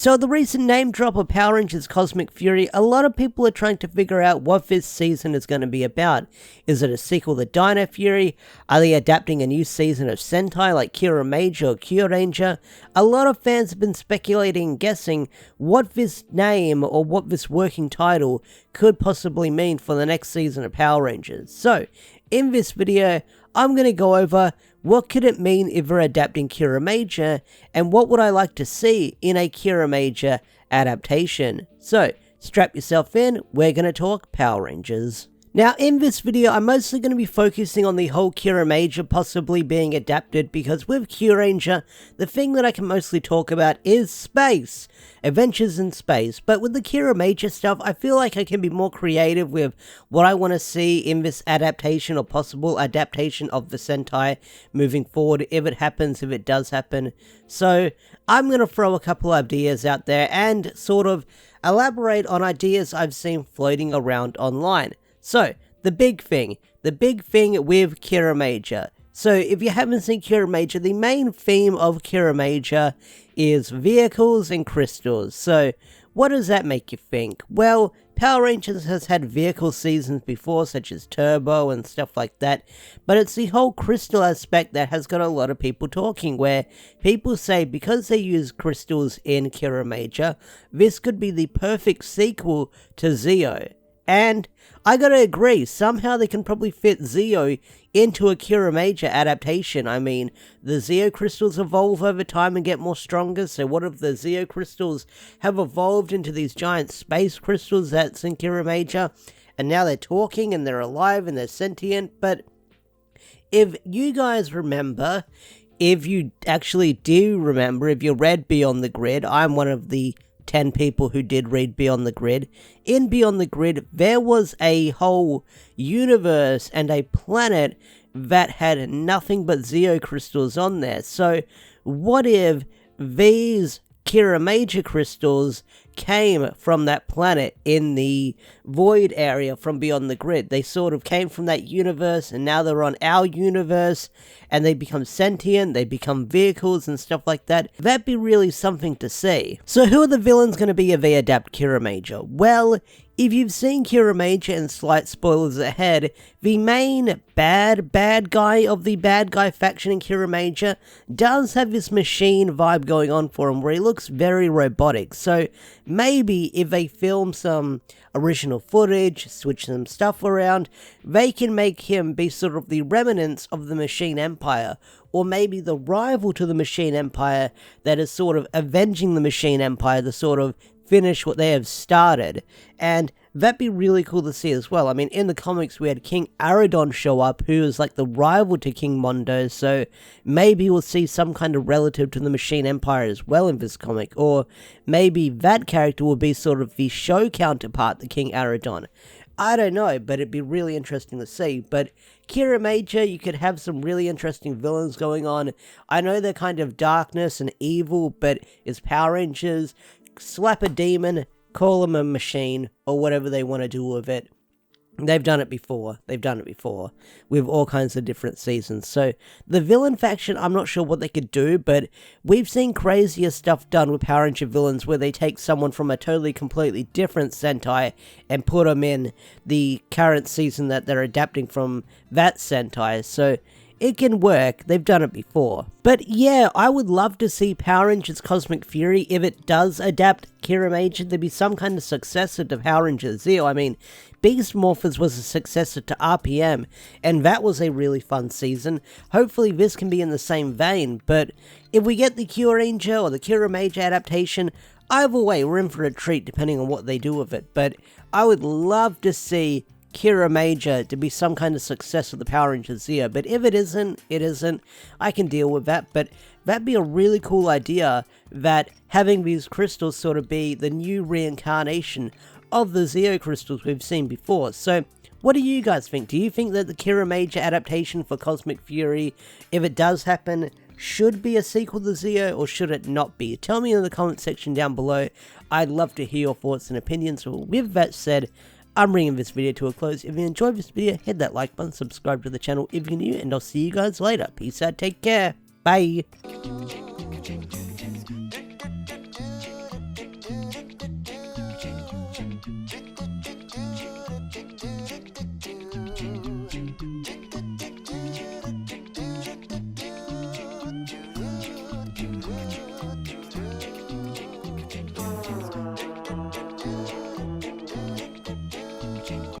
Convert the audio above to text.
So the recent name drop of Power Rangers Cosmic Fury, a lot of people are trying to figure out what this season is going to be about. Is it a sequel to Dino Fury? Are they adapting a new season of Sentai like Kiramager or Kiramager? A lot of fans have been speculating and guessing what this name or what this working title could possibly mean for the next season of Power Rangers. So, in this video, I'm going to go over what could it mean if we're adapting Kiramager, and what would I like to see in a Kiramager adaptation. So, strap yourself in, we're going to talk Power Rangers. Now, in this video, I'm mostly going to be focusing on the whole Kiramager possibly being adapted, because with Kiramager, the thing that I can mostly talk about is space. Adventures in space. But with the Kiramager stuff, I feel like I can be more creative with what I want to see in this adaptation or possible adaptation of the Sentai moving forward, if it happens, if it does happen. So, I'm going to throw a couple ideas out there and sort of elaborate on ideas I've seen floating around online. So, the big thing with Kiramager. So, if you haven't seen Kiramager, the main theme of Kiramager is vehicles and crystals. So, what does that make you think? Well, Power Rangers has had vehicle seasons before, such as Turbo and stuff like that, but it's the whole crystal aspect that has got a lot of people talking, where people say because they use crystals in Kiramager, this could be the perfect sequel to Zeo. And I gotta agree, somehow they can probably fit Zeo into a Kiramager adaptation. I mean, the Zeo crystals evolve over time and get more stronger, so what if the Zeo crystals have evolved into these giant space crystals that's in Kiramager, and now they're talking and they're alive and they're sentient? But if you guys remember, if you actually do remember, if you read Beyond the Grid, I'm one of the 10 people who did read Beyond the Grid. In Beyond the Grid, there was a whole universe and a planet that had nothing but Zeo crystals on there. So, what if these Kiramager crystals came from that planet in the void area from Beyond the Grid? They sort of came from that universe, and now they're on our universe, and they become sentient, they become vehicles and stuff like that. That'd be really something to see. So who are the villains going to be if they adapt Kiramager? Well, if you've seen Kiramager, and slight spoilers ahead, the main bad guy of the bad guy faction in Kiramager does have this machine vibe going on for him, where he looks very robotic. So maybe if they film some original footage, switch some stuff around, they can make him be sort of the remnants of the Machine Empire, or maybe the rival to the Machine Empire that is sort of avenging the Machine Empire to sort of finish what they have started. And that'd be really cool to see as well. I mean, in the comics we had King Aradon show up, who is like the rival to King Mondo, so maybe we'll see some kind of relative to the Machine Empire as well in this comic, or maybe that character will be sort of the show counterpart to King Aradon. I don't know, but it'd be really interesting to see. But Kiramager, you could have some really interesting villains going on. I know they're kind of darkness and evil, but it's Power Rangers. Slap a demon, call them a machine, or whatever they want to do with it. They've done it before. With all kinds of different seasons. So, the villain faction, I'm not sure what they could do, but we've seen crazier stuff done with Power Ranger villains, where they take someone from a totally, completely different Sentai and put them in the current season that they're adapting from that Sentai. So, it can work, they've done it before. But yeah, I would love to see Power Rangers Cosmic Fury, if it does adapt Kiramager, there'd be some kind of successor to Power Rangers Zeo. I mean, Beast Morphers was a successor to RPM, and that was a really fun season. Hopefully this can be in the same vein, but if we get the Kiramager or the Kiramager adaptation, either way, we're in for a treat depending on what they do with it. But I would love to see Kiramager to be some kind of success of the Power Rangers Zeo, but if it isn't, it isn't. I can deal with that, but that'd be a really cool idea, that having these crystals sort of be the new reincarnation of the Zeo crystals we've seen before. So, what do you guys think? Do you think that the Kiramager adaptation for Cosmic Fury, if it does happen, should be a sequel to Zeo, or should it not be? Tell me in the comment section down below. I'd love to hear your thoughts and opinions. So with that said, I'm bringing this video to a close. If you enjoyed this video, hit that like button, subscribe to the channel if you're new, and I'll see you guys later. Peace out, take care, bye.